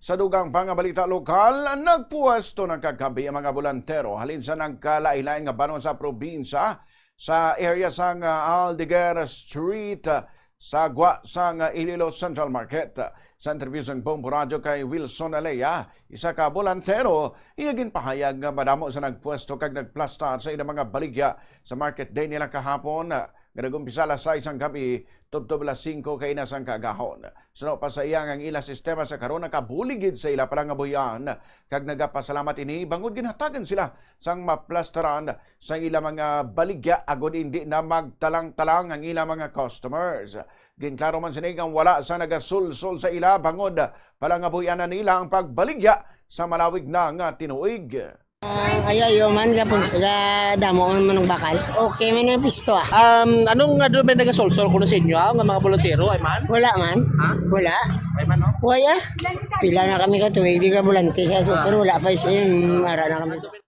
Sa dugang pangabalita lokal, nagpuesto ng kagabi ang mga bolantero halin sa nagkalailain nga banon sa probinsya sa area sang Aldeguer Street sa gwa sang Iloilo Central Market. Sa interview sa Bombo Radio kay Wilson Alea, isa ka bolantero, iyagin pahayag nga madamo sa nagpuesto kag nagplastar sa ilang mga baligya sa market day nila kahapon. Nag-umpisa alas 6 ang gabi, tubtob alas 5 kay inasang kagahon. Suno pa sa iyang ang ila sistema sa karon nakabuligid sa ila palangabuyan kag nagapasalamat ini bangod ginhatagan sila sang maplastaran sa ila mga baligya agod hindi na magtalang-talang ang ila mga customers. Ginklaro man sinig ang wala sa nagasulsol sa ila bangod palangabuyan na nila ang pagbaligya sa malawig na nga tinuig. Ayayo man kapag damo man ng bakal. Okay man ang pisto ah. Anong nga doon may nagasolsol ko na sa inyo? Ang mga bolantero, ay man? Wala man. Ha? Wala. Ay man, no? Wala. Pila na kami ka tuwing di ka bulante sa super. Wala pa yung ara na kami.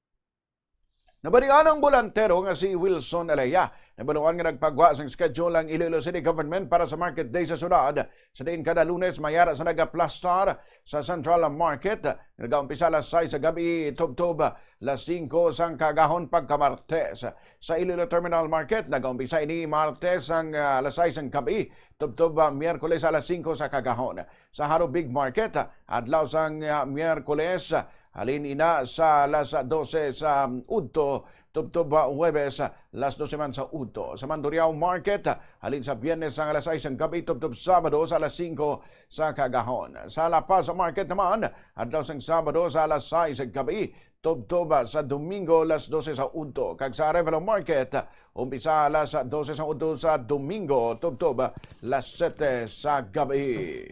Nabalian ang bolantero nga si Wilson Alea. Nabaluan nga nagpagwa sa schedule ang Iloilo City Government para sa Market Day sa syudad. Sa din kada Lunes mayara sa nagaplastar sa Central Market. Nagaumpisa alas 6 sa gabi, tubtob alas 5 sang kagahon pagkamartes. Sa Iloilo Terminal Market nagaumpisa ini Martes ang alas 6 ang gabi, tubtob Miyerkules alas 5 sa kagahon. Sa Haro Big Market adlaw sang Miyerkules halin ina sa alas 12 sa Udto, tubtob Huwebes, alas 12 man sa Udto. Sa Mandurriao Market, halin sa Biyernes ang alas 6 ang gabi, tubtob Sabado sa alas 5 sa Kagahon. Sa La Paz Market naman, adlaw sang Sabado sa alas 6 ang gabi, tubtob sa Domingo alas 12 sa Udto. Kag sa Arevalo Market, umpisa alas 12 sa Udto sa Domingo, tubtob alas 7 sa gabi.